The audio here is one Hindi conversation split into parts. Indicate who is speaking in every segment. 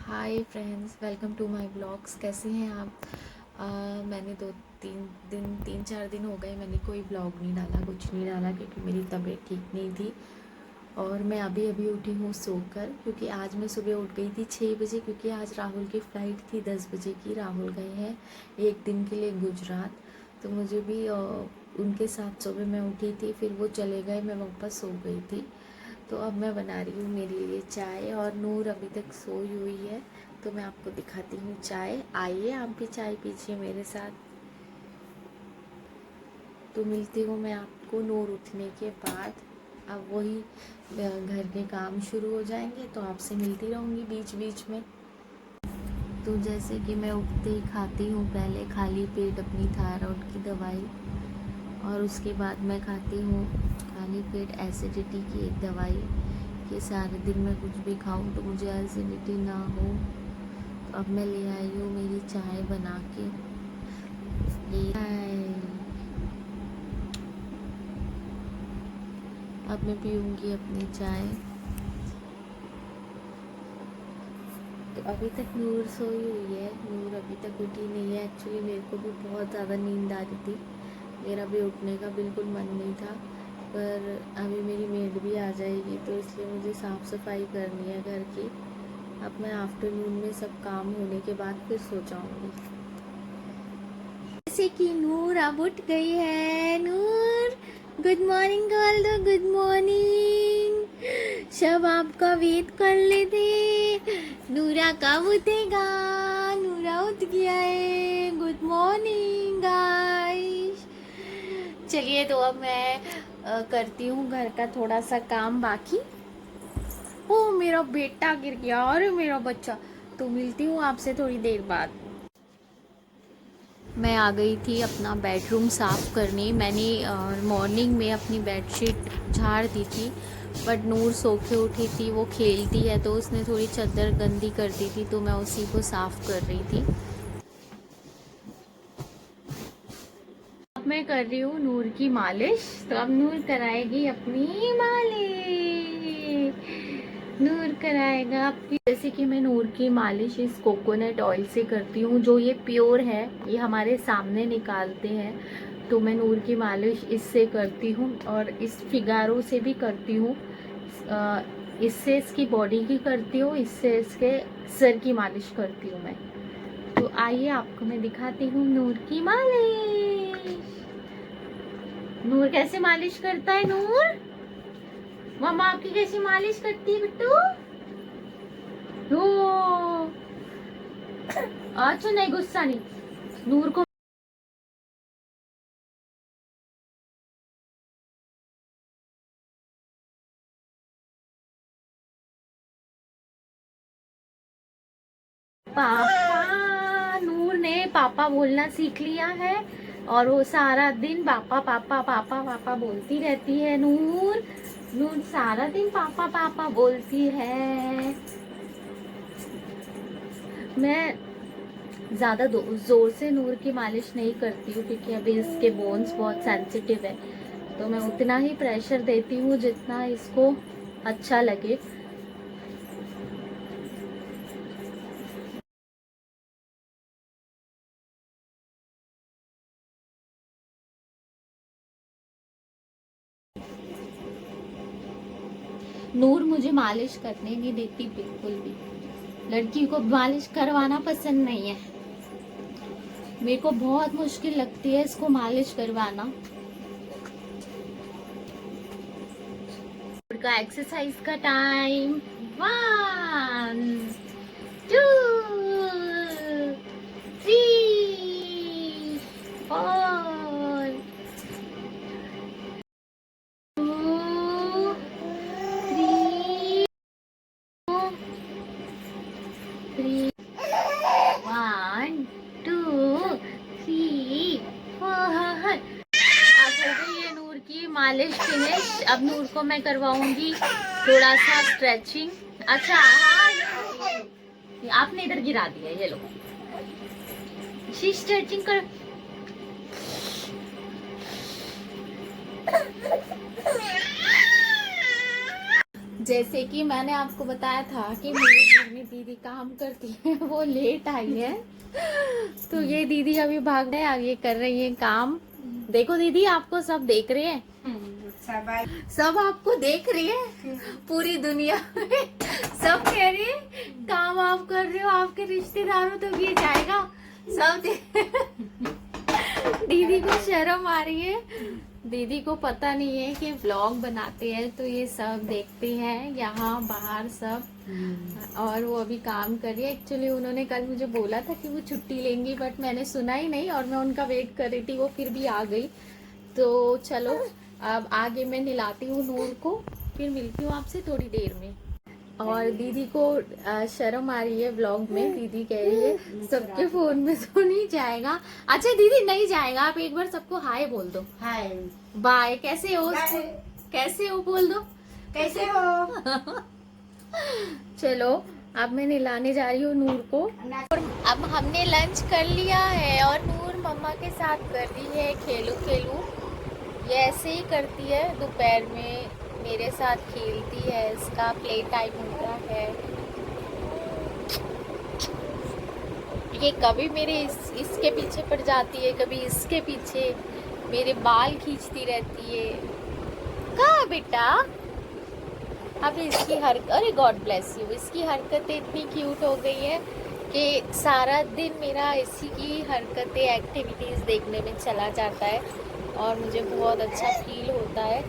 Speaker 1: Hi friends, welcome to my blogs. कैसे हैं आप? मैंने 3-4 दिन हो गए मैंने कोई ब्लॉग नहीं डाला, कुछ नहीं डाला क्योंकि मेरी तबीयत ठीक नहीं थी। और मैं अभी अभी उठी हूँ सोकर, क्योंकि आज मैं सुबह उठ गई थी 6 बजे, क्योंकि आज राहुल की फ़्लाइट थी 10 बजे की। राहुल गए हैं एक दिन के लिए गुजरात, तो मुझे भी उनके साथ सुबह मैं उठी थी, फिर वो चले गए, मैं वापस सो गई थी। तो अब मैं बना रही हूँ मेरे लिए चाय, और नूर अभी तक सोई हुई है, तो मैं आपको दिखाती हूँ चाय। आइए आप भी चाय पीजिए मेरे साथ। तो मिलती हूँ मैं आपको नूर उठने के बाद। अब वही घर के काम शुरू हो जाएंगे, तो आपसे मिलती रहूँगी बीच बीच में। तो जैसे कि मैं उठते ही खाती हूँ पहले खाली पेट अपनी थायराइड की दवाई, और उसके बाद मैं खाती हूँ खाली पेट एसिडिटी की एक दवाई, कि सारे दिन मैं कुछ भी खाऊं तो मुझे एसिडिटी ना हो। तो अब मैं ले आई हूँ मेरी चाय बना के। ये अब मैं पीऊँगी अपनी चाय। तो अभी तक नूर सोई हुई है, नूर अभी तक उठी नहीं है। एक्चुअली मेरे को भी बहुत ज़्यादा नींद आ रही थी, मेरा भी उठने का बिल्कुल मन नहीं था, पर अभी मेरी मेड भी आ जाएगी, तो इसलिए मुझे साफ़ सफाई करनी है घर की। अब मैं आफ्टरनून में सब काम होने के बाद फिर सो जाऊँगी। जैसे कि नूर अब उठ गई है। नूर, गुड मॉर्निंग बोल दो, गुड मॉर्निंग। सब आपका वेट कर लेते, नूरा कब उठेगा। नूरा उठ गया है। Good morning guys. चलिए, तो अब मैं करती हूँ घर का थोड़ा सा काम बाकी। ओ, मेरा बेटा गिर गया, अरे मेरा बच्चा। तो मिलती हूँ आपसे थोड़ी देर बाद। मैं आ गई थी अपना बेडरूम साफ़ करने। मैंने मॉर्निंग में अपनी बेडशीट झाड़ दी थी, बट नूर सो के उठी थी, वो खेलती है तो उसने थोड़ी चादर गंदी कर दी थी, तो मैं उसी को साफ़ कर रही थी। अब मैं कर रही हूँ नूर की मालिश। तो अब नूर कराएगी अपनी मालिश। नूर कराएगा आपकी। जैसे कि मैं नूर की मालिश इस कोकोनट ऑयल से करती हूँ, जो ये प्योर है, ये हमारे सामने निकालते हैं। तो मैं नूर की मालिश इससे करती हूँ, और इस फिगारो से भी करती हूँ। इससे इसकी बॉडी की करती हूँ, इससे इसके सर की मालिश करती हूँ मैं। तो आइए आपको मैं दिखाती हूँ नूर की मालिश। नूर कैसे मालिश करता है? नूर, मम्मा आपकी कैसी मालिश करती है बिट्टू? ओ, अच्छा नहीं, गुस्सा नहीं। नूर को पापा, नूर ने पापा बोलना सीख लिया है, और वो सारा दिन पापा पापा पापा पापा बोलती रहती है। नूर, नूर सारा दिन पापा पापा बोलती है। मैं ज़्यादा ज़ोर से नूर की मालिश नहीं करती हूँ, क्योंकि अभी इसके बोन्स बहुत सेंसिटिव है, तो मैं उतना ही प्रेशर देती हूँ जितना इसको अच्छा लगे। नूर मुझे मालिश करने नहीं देती बिल्कुल भी। लड़की को मालिश करवाना पसंद नहीं है। मेरे को बहुत मुश्किल लगती है इसको मालिश करवाना। का एक्सरसाइज का टाइम। 1 2 3 4 2 3 3 1 2 3 4। अब हो गई है नूर की मालिश फिनिश। अब नूर को मैं करवाऊंगी थोड़ा सा स्ट्रेचिंग। अच्छा, हाँ, ये आपने इधर गिरा दिया, ये लो। स्ट्रेचिंग कर। जैसे कि मैंने आपको बताया था कि मेरी दीदी का काम करती है वो लेट आई है, तो ये दीदी अभी भाग रहे आगे कर रही है काम। देखो दीदी, आपको सब देख रहे हैं, सब आपको देख रही है, पूरी दुनिया में सब कह रही है काम आप कर रहे हो, आपके रिश्तेदारों तक ये जाएगा सब दीदी को शर्म आ रही है, दीदी को पता नहीं है कि व्लॉग बनाते हैं तो ये सब देखते हैं यहाँ बाहर सब। और वो अभी काम कर रही है। एक्चुअली उन्होंने कल मुझे बोला था कि वो छुट्टी लेंगी, बट मैंने सुना ही नहीं और मैं उनका वेट कर रही थी, वो फिर भी आ गई। तो चलो अब आगे मैं नहलाती हूँ नूर को, फिर मिलती हूँ आपसे थोड़ी देर में। और दीदी को शर्म आ रही है व्लॉग में, दीदी कह रही है सबके फोन में तो नहीं जाएगा। अच्छा दीदी नहीं जाएगा, आप एक बार सबको हाय बोल दो। हाय बाय, कैसे हो? कैसे हो बोल दो, कैसे हो? चलो अब मैं नहलाने जा रही हूँ नूर को। और अब हमने लंच कर लिया है और नूर मम्मा के साथ कर रही है खेलू खेलू। ये ऐसे ही करती है, दोपहर में मेरे साथ खेलती है, इसका प्ले टाइम होता है। ये कभी मेरे इसके पीछे पड़ जाती है, कभी इसके पीछे, मेरे बाल खींचती रहती है। कहाँ बेटा? अब इसकी हरकत, अरे गॉड ब्लेस यू, इसकी हरकतें इतनी क्यूट हो गई है कि सारा दिन मेरा इसी की हरकतें एक्टिविटीज़ देखने में चला जाता है और मुझे बहुत अच्छा फील होता है।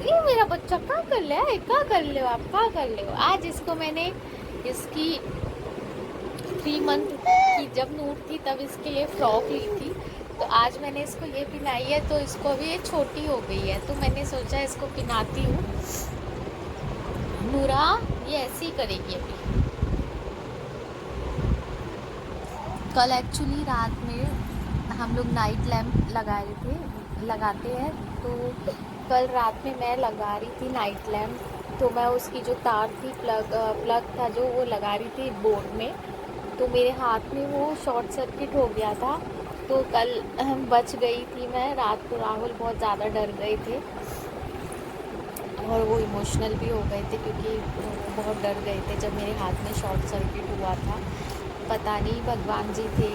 Speaker 1: ये मेरा बच्चा क्या कर ले, क्या कर ले आप, क्या कर ले। आज इसको मैंने इसकी 3 मंथ की जब नूर थी तब इसके लिए फ्रॉक ली थी, तो आज मैंने इसको ये पहनाई है। तो इसको अभी ये छोटी हो गई है तो मैंने सोचा इसको पहनाती हूँ। नूरा ये ऐसे ही करेगी अभी। कल एक्चुअली रात में हम लोग नाइट लैम्प लगाते हैं, तो कल रात में मैं लगा रही थी नाइट लैम्प, तो मैं उसकी जो तार थी प्लग था जो वो लगा रही थी बोर्ड में, तो मेरे हाथ में वो शॉर्ट सर्किट हो गया था। तो कल बच गई थी मैं रात को। राहुल बहुत ज़्यादा डर गए थे और वो इमोशनल भी हो गए थे क्योंकि बहुत डर गए थे जब मेरे हाथ में शॉर्ट सर्किट हुआ था। पता नहीं भगवान जी थे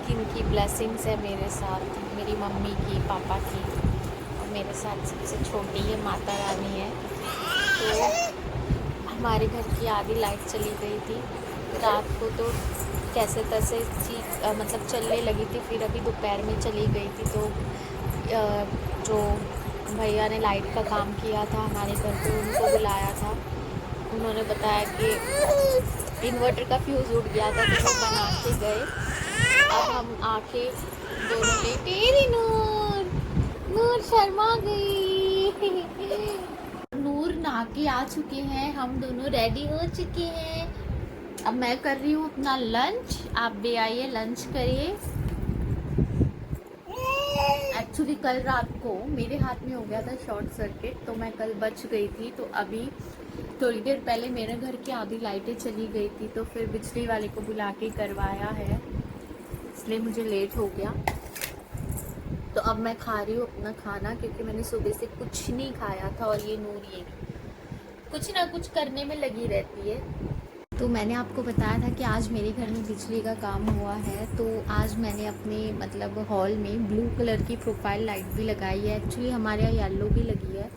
Speaker 1: किनकी ब्लेसिंग्स है मेरे साथ, मेरी मम्मी की, पापा की, और मेरे साथ सबसे छोटी है माता रानी है। तो हमारे घर की आधी लाइट चली गई थी रात को, तो कैसे तैसे चीज मतलब चलने लगी थी, फिर अभी दोपहर में चली गई थी। तो जो भैया ने लाइट का काम किया था हमारे घर पे, उनको बुलाया था, उन्होंने बताया कि इन्वर्टर का फ्यूज़ उड़ गया था तो वो बना के गए। अब हम आके दोनों ने, तेरी नूर शर्मा गई। नूर नहा के आ चुके हैं, हम दोनों रेडी हो चुके हैं। अब मैं कर रही हूँ अपना लंच, आप भी आइए लंच करिए। एक्चुअली कल रात को मेरे हाथ में हो गया था शॉर्ट सर्किट, तो मैं कल बच गई थी। तो अभी थोड़ी देर पहले मेरे घर की आधी लाइटें चली गई थी, तो फिर बिजली वाले को बुला के करवाया है, इसलिए मुझे लेट हो गया। तो अब मैं खा रही हूँ अपना खाना, क्योंकि मैंने सुबह से कुछ नहीं खाया था और ये नूर ये कुछ ना कुछ करने में लगी रहती है। तो मैंने आपको बताया था कि आज मेरे घर में बिजली का काम हुआ है, तो आज मैंने अपने मतलब हॉल में ब्लू कलर की प्रोफाइल लाइट भी लगाई है। एक्चुअली हमारे यहाँ येलो भी लगी है,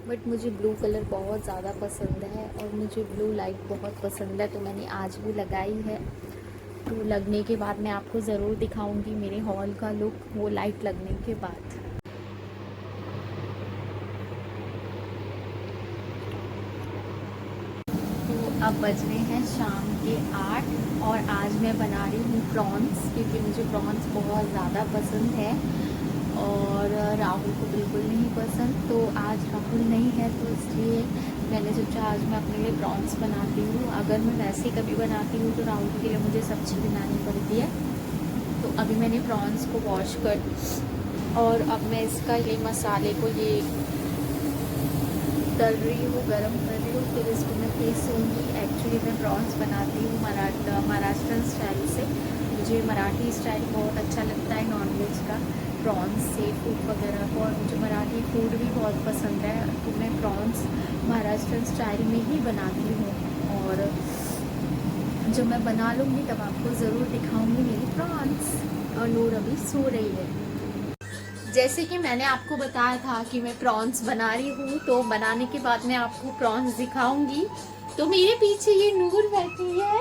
Speaker 1: बट मुझे ब्लू कलर बहुत ज़्यादा पसंद है और मुझे ब्लू लाइट बहुत पसंद है, तो मैंने आज भी लगाई है। तो लगने के बाद मैं आपको ज़रूर दिखाऊंगी मेरे हॉल का लुक, वो लाइट लगने के बाद। तो अब बज रहे हैं शाम के 8 और आज मैं बना रही हूँ प्रॉन्स, क्योंकि मुझे प्रॉन्स बहुत ज़्यादा पसंद है और राहुल को बिल्कुल नहीं पसंद। तो आज राहुल नहीं है तो इसलिए मैंने सोचा आज मैं अपने लिए प्रॉन्स बनाती हूँ। अगर मैं वैसे कभी बनाती हूँ तो राहुल के लिए मुझे सब्ज़ी बनानी पड़ती है। तो अभी मैंने प्रॉन्स को वॉश कर और अब मैं इसका ये मसाले को ये तल रही हूँ, गरम कर रही हूँ, फिर इसको मैं पीसूँगी। एक्चुअली मैं प्रॉन्स बनाती हूँ महाराष्ट्रन स्टाइल से। मुझे मराठी स्टाइल बहुत अच्छा लगता है नॉनवेज का, प्रॉन्स सी फूड वगैरह को, और मुझे मराठी फूड भी बहुत पसंद है। तो मैं प्रॉन्स महाराष्ट्रन स्टाइल में ही बनाती हूँ और जब मैं बना लूँगी तब आपको ज़रूर दिखाऊंगी मेरी प्रॉन्स। और नूर अभी सो रही है। जैसे कि मैंने आपको बताया था कि मैं प्रॉन्स बना रही हूँ, तो बनाने के बाद मैं आपको प्रॉन्स दिखाऊंगी। तो मेरे पीछे ये नूर बैठी है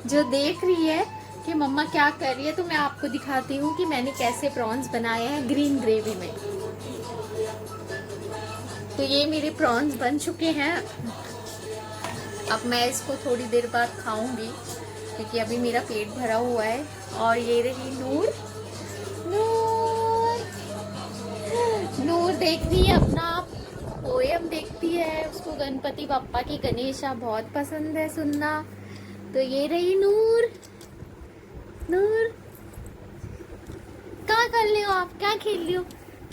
Speaker 1: जो देख रही है कि मम्मा क्या कर रही है। तो मैं आपको दिखाती हूँ कि मैंने कैसे प्रॉन्स बनाए हैं ग्रीन ग्रेवी में। तो ये मेरे प्रॉन्स बन चुके हैं। अब मैं इसको थोड़ी देर बाद खाऊंगी क्योंकि अभी मेरा पेट भरा हुआ है। और ये रही नूर। नूर नूर देख रही है अपना पोयम देखती है। उसको गणपति बप्पा की गणेशा बहुत पसंद है सुनना। तो ये रही नूर। नूर क्या कर रही हो आप, क्या खेल रही हो?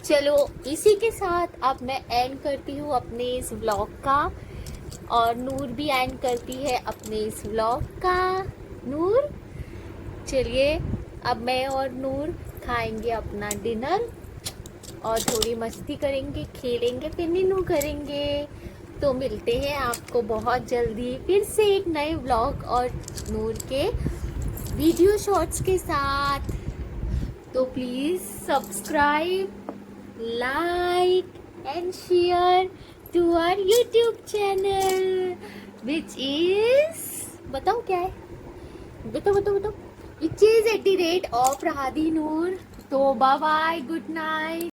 Speaker 1: चलो इसी के साथ अब मैं एंड करती हूँ अपने इस व्लॉग का। और नूर भी एंड करती है अपने इस व्लॉग का। नूर चलिए अब मैं और नूर खाएंगे अपना डिनर और थोड़ी मस्ती करेंगे, खेलेंगे, फिर नीनू करेंगे। तो मिलते हैं आपको बहुत जल्दी फिर से एक नए व्लॉग और नूर के वीडियो शॉर्ट्स के साथ। तो please subscribe, like and share to our YouTube channel which is, बताओ क्या है, बताओ बताओ बताओ, विच इज @ ऑफ राहदी नूर। तो बाय बाय, गुड नाइट।